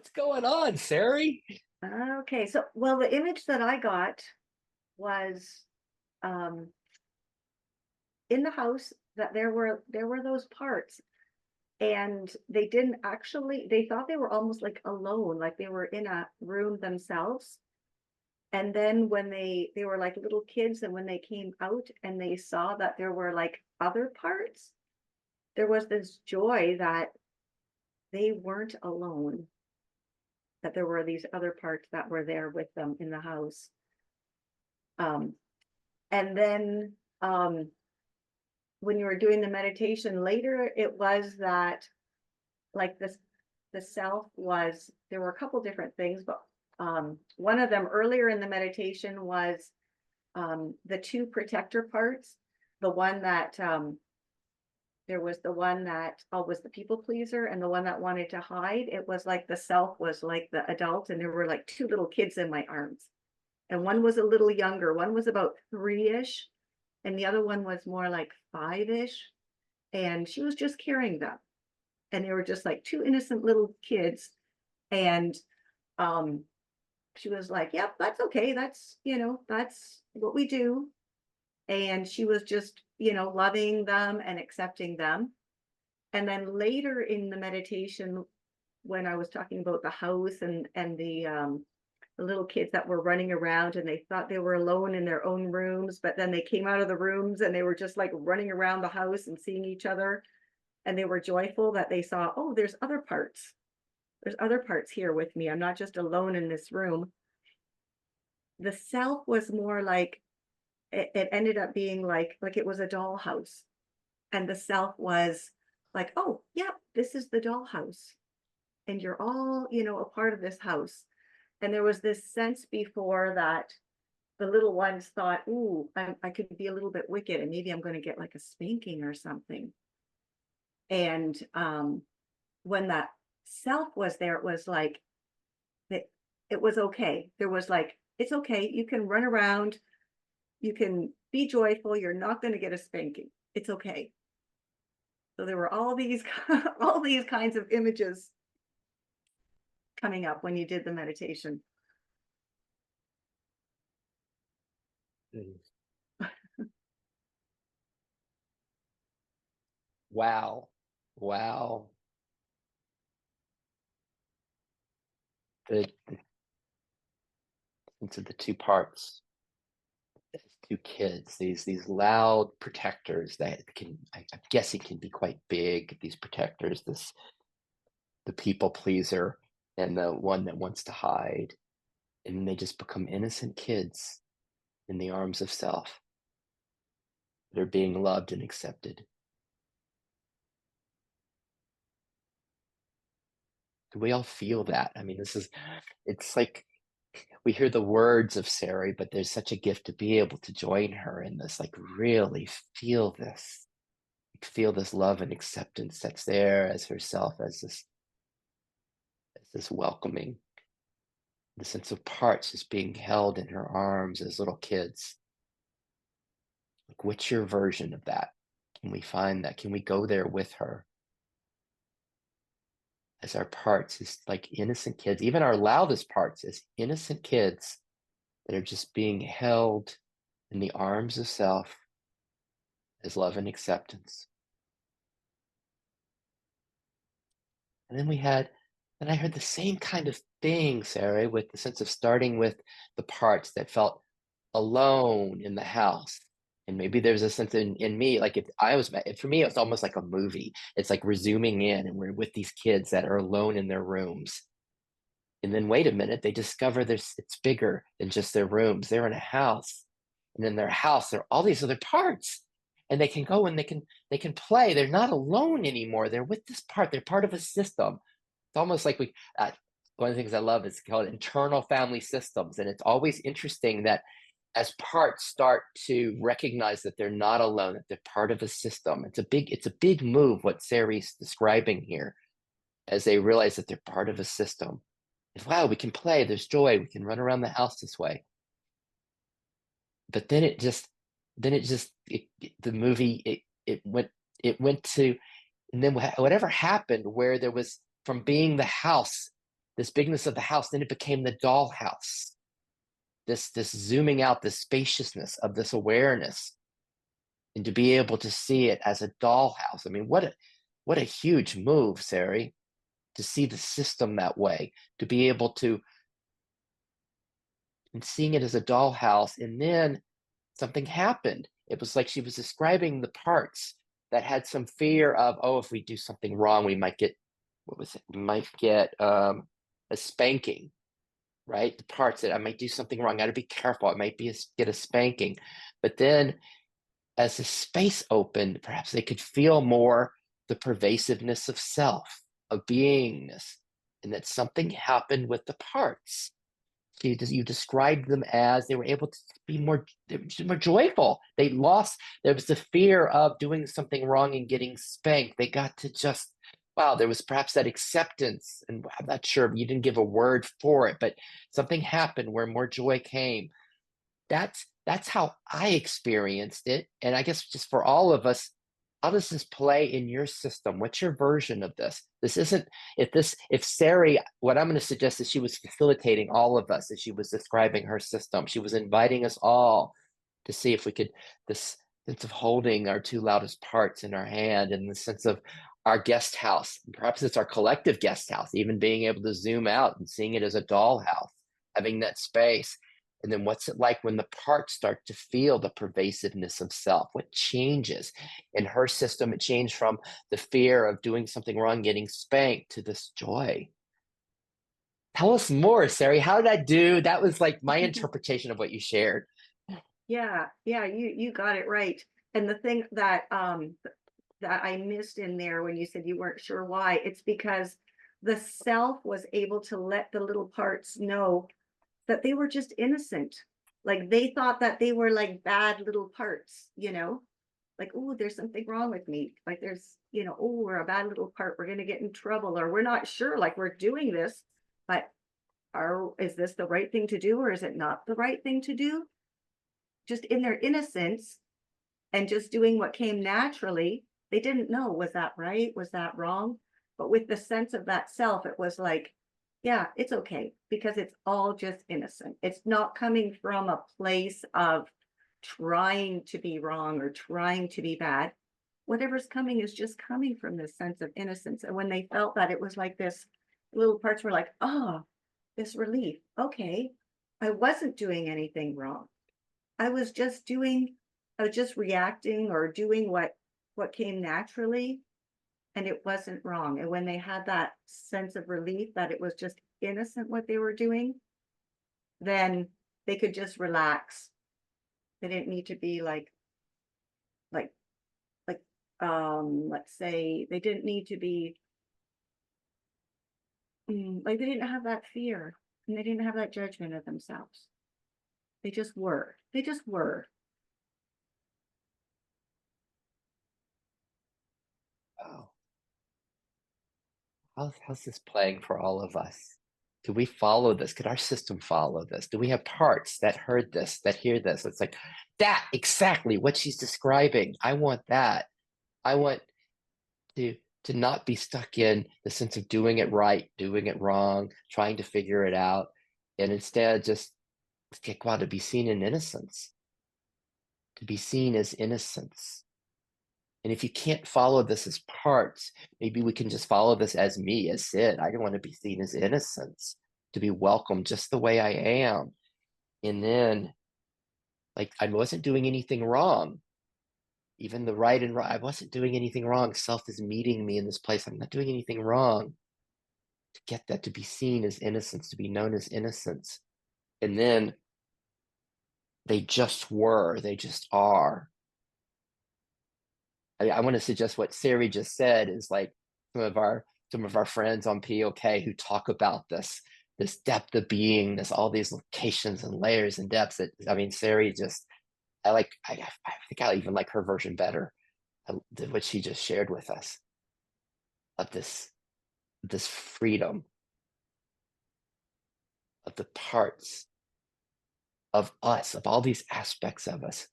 What's going on, Sari? Okay, so well, the image that I got was um in the house that there were those parts, and they didn't actually, they thought they were almost like alone, like they were in a room themselves. And then when they were like little kids, and when they came out and they saw that there were like other parts, there was this joy that they weren't alone, that there were these other parts that were there with them in the house. Um, and then when you were doing the meditation later, it was that, like, this, the self was, there were a couple different things, but one of them earlier in the meditation was the two protector parts. The one that there was the one that was the people pleaser, and the one that wanted to hide. It was like the self was like the adult, and there were like two little kids in my arms, and one was a little younger, one was about 3-ish, and the other one was more like 5-ish, and she was just carrying them, and they were just like two innocent little kids. And um she was like, yep, that's okay, that's, that's what we do. And she was just, loving them and accepting them. And then later in the meditation, when I was talking about the house and the little kids that were running around, and they thought they were alone in their own rooms, but then they came out of the rooms and they were just like running around the house and seeing each other, and they were joyful that they saw, oh, there's other parts here with me, I'm not just alone in this room. The self was more like, it ended up being like it was a dollhouse, and the self was like, oh yeah, this is the dollhouse, and you're all, a part of this house. And there was this sense before that the little ones thought, ooh, I could be a little bit wicked, and maybe I'm going to get like a spanking or something. And when that self was there, it was like that, it was okay. There was like, it's okay, you can run around, you can be joyful, you're not going to get a spanking, it's okay. So there were all these all these kinds of images coming up when you did the meditation. Wow. Wow. The into the two parts, these two kids, these loud protectors that can, I'm guessing, can be quite big. These protectors, the people pleaser and the one that wants to hide, and they just become innocent kids in the arms of self. They're being loved and accepted. Do we all feel that? I mean, it's like we hear the words of Sari, but there's such a gift to be able to join her in this, like really feel this love and acceptance that's there as herself, as this welcoming, the sense of parts just being held in her arms as little kids. Like, what's your version of that? Can we find that? Can we go there with her? As our parts is like innocent kids, even our loudest parts as innocent kids that are just being held in the arms of self as love and acceptance. And then I heard the same kind of thing, Sarah, with the sense of starting with the parts that felt alone in the house. And maybe there's a sense in me, like if I was, for me, it's almost like a movie. It's like we're zooming in and we're with these kids that are alone in their rooms. And then wait a minute, they discover it's bigger than just their rooms. They're in a house. And in their house, there are all these other parts. And they can go and they can play. They're not alone anymore. They're with this part. They're part of a system. It's almost like one of the things I love is called internal family systems. And it's always interesting that as parts start to recognize that they're not alone, that they're part of a system. It's a big move what Sari's describing here, as they realize that they're part of a system. And wow, we can play, there's joy, we can run around the house this way. But the movie, it went to, and then whatever happened where there was, from being the house this bigness of the house, then it became the dollhouse. This zooming out, this spaciousness of this awareness, and to be able to see it as a dollhouse. I mean, what a huge move, Sari, to see the system that way, to be able to, and seeing it as a dollhouse. And then something happened. It was like she was describing the parts that had some fear of, oh, if we do something wrong, we might get, what was it? We might get a spanking, right? The parts that I might do something wrong. I got to be careful. I might get a spanking. But then as the space opened, perhaps they could feel more the pervasiveness of self, of beingness, and that something happened with the parts. So you described them as they were able to be more joyful. They lost, there was the fear of doing something wrong and getting spanked. They got to just, wow, there was perhaps that acceptance. And I'm not sure, you didn't give a word for it, but something happened where more joy came. That's how I experienced it. And I guess just for all of us, how does this play in your system? What's your version of this? This isn't, if Sari, what I'm going to suggest is she was facilitating all of us as she was describing her system. She was inviting us all to see if we could, this sense of holding our two loudest parts in our hand, and the sense of our guest house. Perhaps it's our collective guest house, even being able to zoom out and seeing it as a dollhouse, having that space. And then what's it like when the parts start to feel the pervasiveness of self? What changes? In her system, it changed from the fear of doing something wrong, getting spanked, to this joy. Tell us more, Sari. How did I do? That was like my interpretation of what you shared. Yeah, yeah, you got it right. And the thing that that I missed in there when you said you weren't sure why, it's because the self was able to let the little parts know that they were just innocent. Like they thought that they were like bad little parts, like, oh, there's something wrong with me. Like there's, oh, we're a bad little part. We're going to get in trouble, or we're not sure, like we're doing this, but is this the right thing to do, or is it not the right thing to do? Just in their innocence and just doing what came naturally. They didn't know, was that right? Was that wrong? But with the sense of that self, it was like, yeah, it's okay, because it's all just innocent. It's not coming from a place of trying to be wrong or trying to be bad. Whatever's coming is just coming from this sense of innocence. And when they felt that, it was like this, little parts were like, oh, this relief. Okay, I wasn't doing anything wrong. I was just doing, I was just reacting or doing what came naturally, and it wasn't wrong. And when they had that sense of relief that it was just innocent what they were doing, then they could just relax. They didn't need to be like like let's say they didn't need to be like they didn't have that fear, and they didn't have that judgment of themselves. They just were. They just were. Oh, how's this playing for all of us? Do we follow this? Could our system follow this? Do we have parts that heard this, that hear this? It's like that exactly what she's describing. I want that. I want to to not be stuck in the sense of doing it right, doing it wrong, trying to figure it out, and instead just get out to be seen in innocence, to be seen as innocence. And if you can't follow this as parts, maybe we can just follow this as me, as Sid. I don't want to be seen as innocence, to be welcome just the way I am. And then, like, I wasn't doing anything wrong. Even the right and wrong, I wasn't doing anything wrong. Self is meeting me in this place. I'm not doing anything wrong. To get that, to be seen as innocence, to be known as innocence. And then they just were, they just are. I want to suggest what Sari just said is like some of our friends on POK who talk about this depth of beingness, all these locations and layers and depths. That, I mean, Sari just I think I even like her version better than what she just shared with us, of this freedom of the parts of us, of all these aspects of us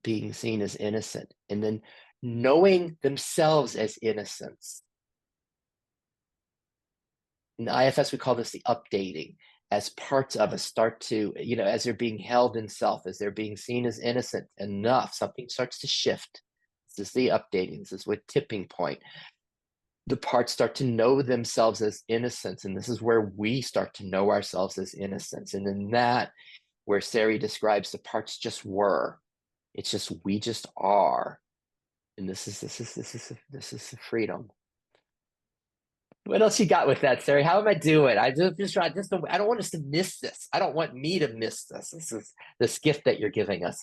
being seen as innocent, and then knowing themselves as innocence. In the IFS, we call this the updating, as parts of us start to, as they're being held in self, as they're being seen as innocent enough, something starts to shift. This is the updating. This is what tipping point. The parts start to know themselves as innocence. And this is where we start to know ourselves as innocence. And in that, where Sari describes the parts just were, it's just, we just are. And this is freedom. What else you got with that, Sari? How am I doing? I don't want us to miss this. I don't want me to miss this. This is this gift that you're giving us.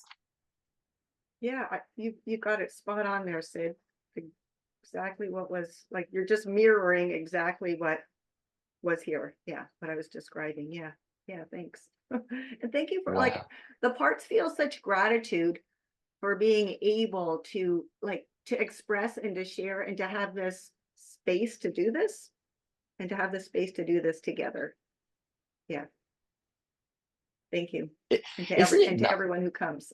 Yeah, you got it spot on there, Sid. Exactly what was like. You're just mirroring exactly what was here. Yeah, what I was describing. Yeah, yeah. Thanks, and thank you for like Wow. the parts feel such gratitude for being able to like to express and to share and to have this space to do this and to have the space to do this together. Yeah, thank you, It, and isn't it to not? everyone who comes.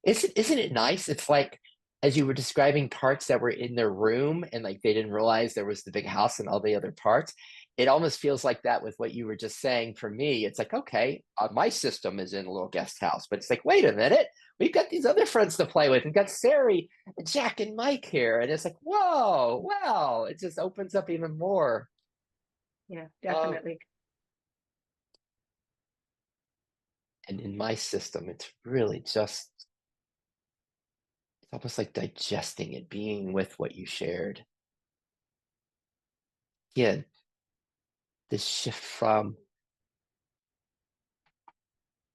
Isn't it nice? It's like as you were describing parts that were in their room and like they didn't realize there was the big house and all the other parts. It almost feels like that with what you were just saying for me. It's like, okay, my system is in a little guest house, but it's like, wait a minute, we've got these other friends to play with. We've got Sari, Jack, and Mike here. And it's like, whoa, wow. It just opens up even more. Yeah, Um, definitely. and in my system, it's really just, it's almost like digesting it, being with what you shared. Again, this shift from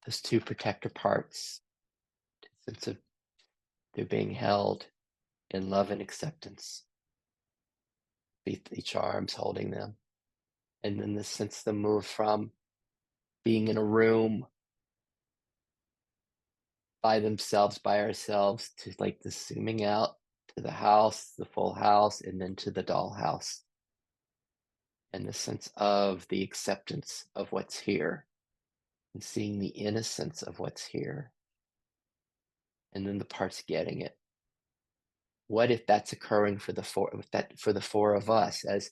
those two protector parts, sense of they're being held in love and acceptance, each arms holding them. And then the sense the move from being in a room by themselves, by ourselves, to like the zooming out to the house, the full house, and then to the dollhouse. And the sense of the acceptance of what's here and seeing the innocence of what's here. And then the parts getting it. What if that's occurring for the four of us as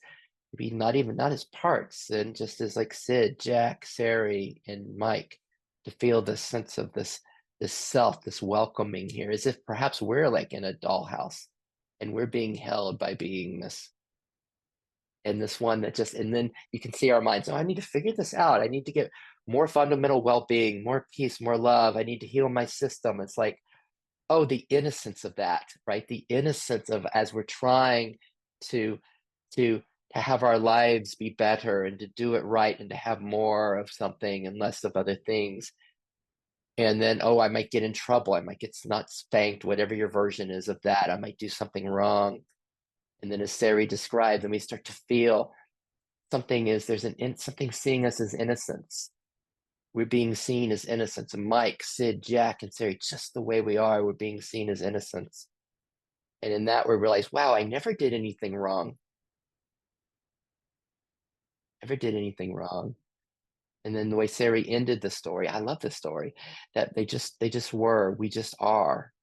maybe not as parts and just as like Sid, Jack, Sari, and Mike to feel this sense of this self, this welcoming here, as if perhaps we're like in a dollhouse and we're being held by beingness. And this one that just, and then you can see our minds, oh, I need to figure this out. I need to get more fundamental well-being, more peace, more love. I need to heal my system. It's like, oh, the innocence of that, right? The innocence of as we're trying to to to have our lives be better and to do it right and to have more of something and less of other things. And then, oh, I might get in trouble. I might get not spanked, whatever your version is of that. I might do something wrong. And then as Sari described, then we start to feel something is there's something seeing us as innocence. We're being seen as innocence. And Mike, Sid, Jack, and Sari, just the way we are, we're being seen as innocence. And in that, we realize, wow, I never did anything wrong. Never did anything wrong. And then the way Sari ended the story, I love this story, that they just were, we just are.